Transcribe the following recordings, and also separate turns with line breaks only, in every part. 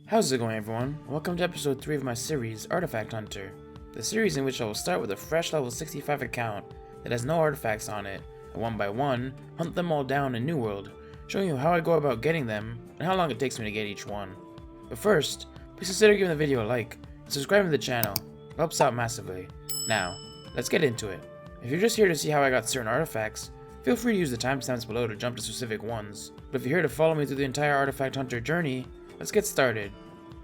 How's it going, everyone? Welcome to episode 3 of my series, Artifact Hunter. The series in which I will start with a fresh level 65 account that has no artifacts on it, and one by one, hunt them all down in New World, showing you how I go about getting them, and how long it takes me to get each one. But first, please consider giving the video a like, and subscribing to the channel. It helps out massively. Now, let's get into it. If you're just here to see how I got certain artifacts, feel free to use the timestamps below to jump to specific ones. But if you're here to follow me through the entire Artifact Hunter journey, let's get started.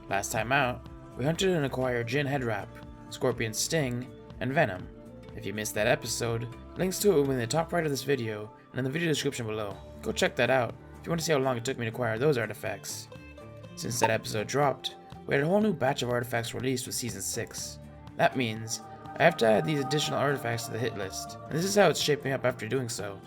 Last time out, we hunted and acquired Jinn Headwrap, Scorpion Sting, and Venom. If you missed that episode, links to it will be in the top right of this video and in the video description below. Go check that out if you want to see how long it took me to acquire those artifacts. Since that episode dropped, we had a whole new batch of artifacts released with Season 6. That means I have to add these additional artifacts to the hit list, and this is how it's shaping up after doing so.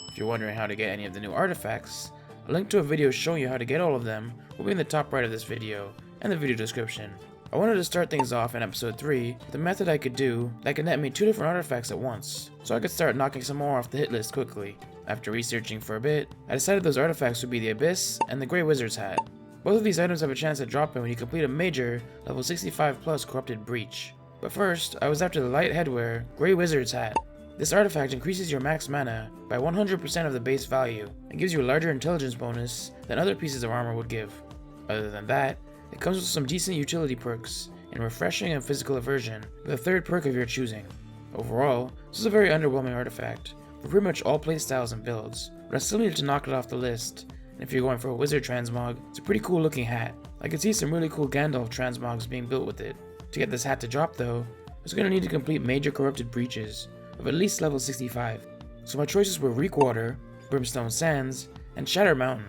If you're wondering how to get any of the new artifacts, a link to a video showing you how to get all of them will be in the top right of this video and the video description. I wanted to start things off in episode 3 with a method I could do that could net me 2 different artifacts at once, so I could start knocking some more off the hit list quickly. After researching for a bit, I decided those artifacts would be the Abyss and the Grey Wizard's Hat. Both of these items have a chance to drop in when you complete a major level 65 plus Corrupted Breach. But first, I was after the light headwear, Grey Wizard's Hat. This artifact increases your max mana by 100% of the base value and gives you a larger intelligence bonus than other pieces of armor would give. Other than that, it comes with some decent utility perks in refreshing and physical aversion with a third perk of your choosing. Overall, this is a very underwhelming artifact for pretty much all playstyles and builds, but I still needed to knock it off the list, and if you're going for a wizard transmog, it's a pretty cool looking hat. I could see some really cool Gandalf transmogs being built with it. To get this hat to drop though, I was going to need to complete major corrupted breaches of at least level 65, so my choices were Reekwater, Brimstone Sands, and Shatter Mountain.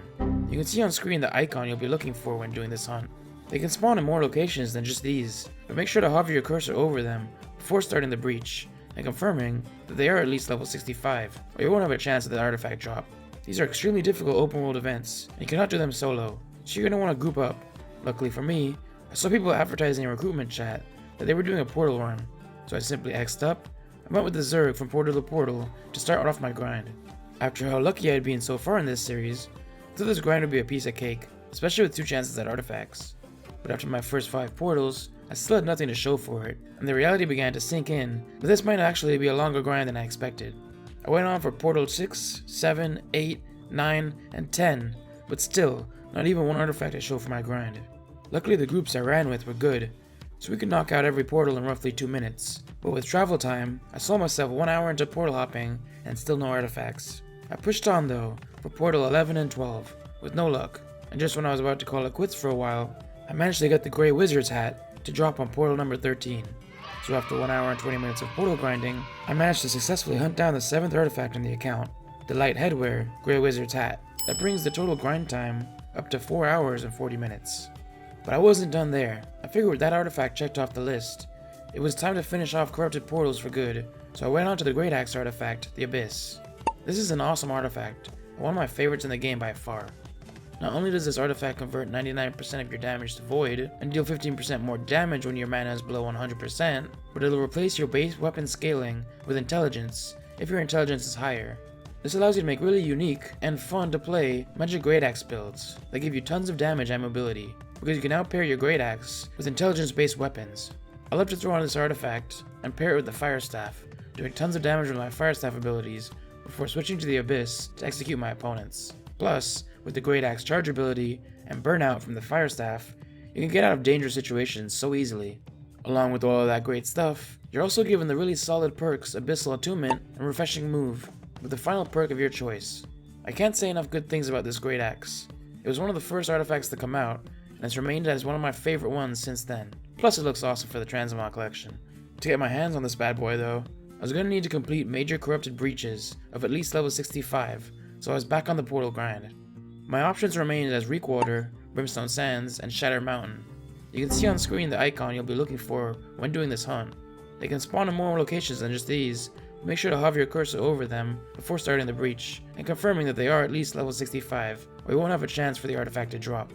You can see on screen the icon you'll be looking for when doing this hunt. They can spawn in more locations than just these, but make sure to hover your cursor over them before starting the breach, and confirming that they are at least level 65, or you won't have a chance at the artifact drop. These are extremely difficult open world events, and you cannot do them solo, so you're going to want to group up. Luckily for me, I saw people advertising in recruitment chat that they were doing a portal run, so I simply X'd up and went with the Zerg from portal to portal to start off my grind. After how lucky I had been so far in this series, I thought this grind would be a piece of cake, especially with 2 chances at artifacts. But after my first 5 portals, I still had nothing to show for it, and the reality began to sink in that this might actually be a longer grind than I expected. I went on for portal 6, 7, 8, 9, and 10, but still, not even one artifact to show for my grind. Luckily the groups I ran with were good, so we could knock out every portal in roughly 2 minutes, but with travel time, I saw myself 1 hour into portal hopping and still no artifacts. I pushed on though, for portal 11 and 12, with no luck, and just when I was about to call it quits for a while, I managed to get the Grey Wizard's Hat to drop on portal number 13. So after 1 hour and 20 minutes of portal grinding, I managed to successfully hunt down the 7th artifact in the account, the light headwear, Grey Wizard's Hat. That brings the total grind time up to 4 hours and 40 minutes. But I wasn't done there. I figured with that artifact checked off the list, it was time to finish off corrupted portals for good, so I went on to the Great Axe artifact, the Abyss. This is an awesome artifact, and one of my favorites in the game by far. Not only does this artifact convert 99% of your damage to void, and deal 15% more damage when your mana is below 100%, but it'll replace your base weapon scaling with intelligence if your intelligence is higher. This allows you to make really unique and fun to play magic Great Axe builds that give you tons of damage and mobility, because you can now pair your Great Axe with intelligence based weapons. I love to throw on this artifact and pair it with the Fire Staff, doing tons of damage with my Fire Staff abilities before switching to the Abyss to execute my opponents. Plus, with the Great Axe charge ability and burnout from the Fire Staff, you can get out of dangerous situations so easily. Along with all of that great stuff, you're also given the really solid perks Abyssal Attunement and Refreshing Move, with the final perk of your choice. I can't say enough good things about this Great Axe. It was one of the first artifacts to come out, and it's remained as one of my favorite ones since then. Plus it looks awesome for the Transmog collection. To get my hands on this bad boy though, I was going to need to complete major corrupted breaches of at least level 65, so I was back on the portal grind. My options remained as Reekwater, Brimstone Sands, and Shatter Mountain. You can see on screen the icon you'll be looking for when doing this hunt. They can spawn in more locations than just these, but make sure to hover your cursor over them before starting the breach, and confirming that they are at least level 65, or you won't have a chance for the artifact to drop.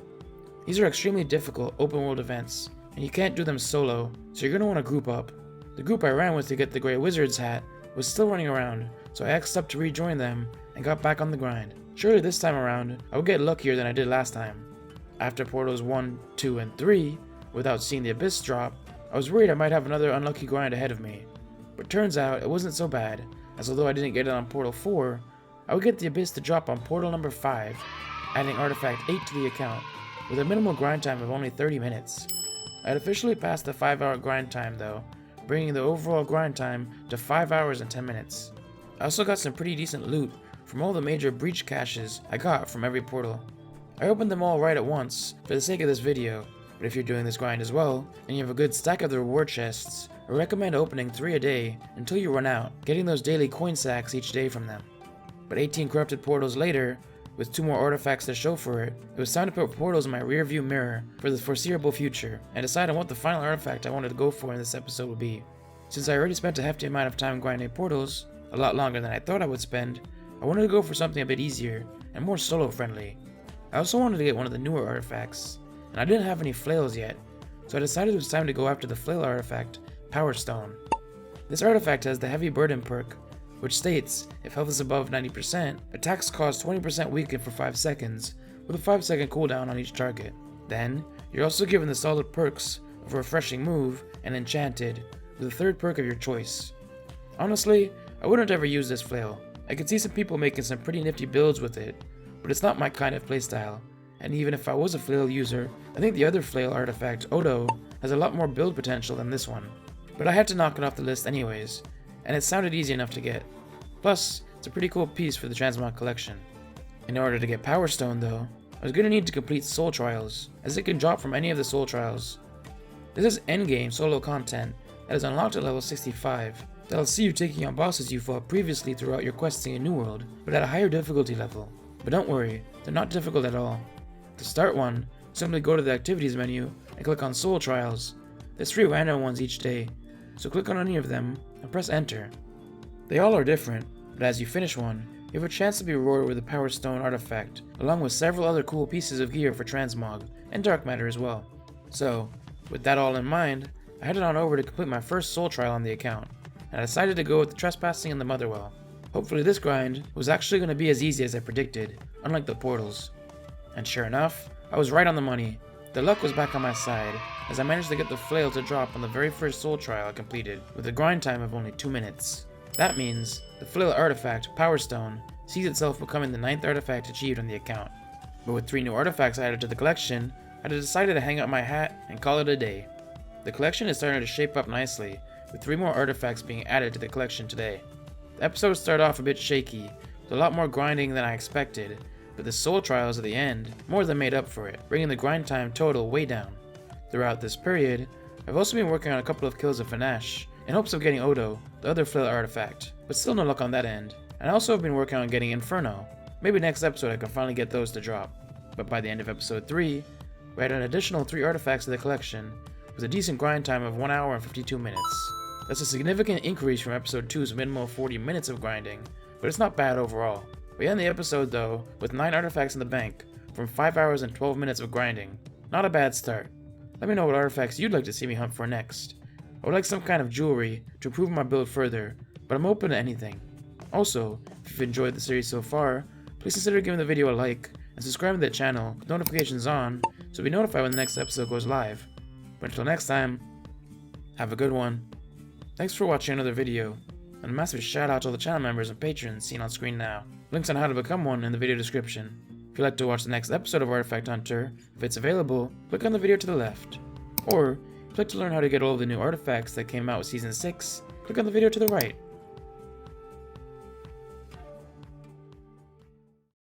These are extremely difficult open world events, and you can't do them solo, so you're going to want to group up. The group I ran with to get the Grey Wizard's Hat was still running around, so I X'd up to rejoin them and got back on the grind. Surely this time around, I would get luckier than I did last time. After portals 1, 2, and 3, without seeing the abyss drop, I was worried I might have another unlucky grind ahead of me. But turns out it wasn't so bad, as although I didn't get it on portal 4, I would get the abyss to drop on portal number 5, adding artifact 8 to the account, with a minimal grind time of only 30 minutes. I had officially passed the 5-hour grind time though, bringing the overall grind time to 5 hours and 10 minutes. I also got some pretty decent loot from all the major breach caches I got from every portal. I opened them all right at once for the sake of this video, but if you're doing this grind as well, and you have a good stack of the reward chests, I recommend opening 3 a day until you run out, getting those daily coin sacks each day from them. But 18 corrupted portals later, with 2 more artifacts to show for it, it was time to put portals in my rearview mirror for the foreseeable future, and decide on what the final artifact I wanted to go for in this episode would be. Since I already spent a hefty amount of time grinding portals, a lot longer than I thought I would spend, I wanted to go for something a bit easier and more solo friendly. I also wanted to get one of the newer artifacts, and I didn't have any flails yet, so I decided it was time to go after the flail artifact, Power Stone. This artifact has the heavy burden perk, which states if health is above 90%, attacks cause 20% weaken for 5 seconds, with a 5-second cooldown on each target. Then, you're also given the solid perks of Refreshing Move and Enchanted, with a third perk of your choice. Honestly, I wouldn't ever use this flail. I could see some people making some pretty nifty builds with it, but it's not my kind of playstyle, and even if I was a flail user, I think the other flail artifact, Odo, has a lot more build potential than this one. But I had to knock it off the list anyways, and it sounded easy enough to get. Plus, it's a pretty cool piece for the transmog collection. In order to get Power Stone though, I was going to need to complete Soul Trials, as it can drop from any of the Soul Trials. This is endgame solo content that is unlocked at level 65, that'll see you taking on bosses you fought previously throughout your questing in New World, but at a higher difficulty level. But don't worry, they're not difficult at all. To start one, simply go to the activities menu and click on Soul Trials. There's 3 random ones each day, so click on any of them and press enter. They all are different, but as you finish one, you have a chance to be rewarded with a Power Stone artifact, along with several other cool pieces of gear for transmog, and dark matter as well. So, with that all in mind, I headed on over to complete my first soul trial on the account, and I decided to go with the trespassing in the Motherwell. Hopefully this grind was actually going to be as easy as I predicted, unlike the portals. And sure enough, I was right on the money. The luck was back on my side, as I managed to get the flail to drop on the very first soul trial I completed, with a grind time of only 2 minutes. That means the flail artifact, Power Stone, sees itself becoming the 9th artifact achieved on the account. But with 3 new artifacts added to the collection, I decided to hang up my hat and call it a day. The collection is starting to shape up nicely, with 3 more artifacts being added to the collection today. The episode started off a bit shaky, with a lot more grinding than I expected, but the soul trials at the end more than made up for it, bringing the grind time total way down. Throughout this period, I've also been working on a couple of kills of Finash, in hopes of getting Odo, the other flail artifact, but still no luck on that end. And I also have been working on getting Inferno. Maybe next episode I can finally get those to drop. But by the end of episode 3, we had an additional 3 artifacts to the collection, with a decent grind time of 1 hour and 52 minutes. That's a significant increase from episode 2's minimal 40 minutes of grinding, but it's not bad overall. We end the episode though, with 9 artifacts in the bank, from 5 hours and 12 minutes of grinding. Not a bad start. Let me know what artifacts you'd like to see me hunt for next. I would like some kind of jewelry to improve my build further, but I'm open to anything. Also, if you've enjoyed the series so far, please consider giving the video a like and subscribing to the channel with notifications on so be notified when the next episode goes live. But until next time, have a good one. Thanks for watching another video, and a massive shout out to all the channel members and patrons seen on screen now. Links on how to become one in the video description. If you'd like to watch the next episode of Artifact Hunter, if it's available, click on the video to the left. Or, if you'd like to learn how to get all of the new artifacts that came out with Season 6, click on the video to the right.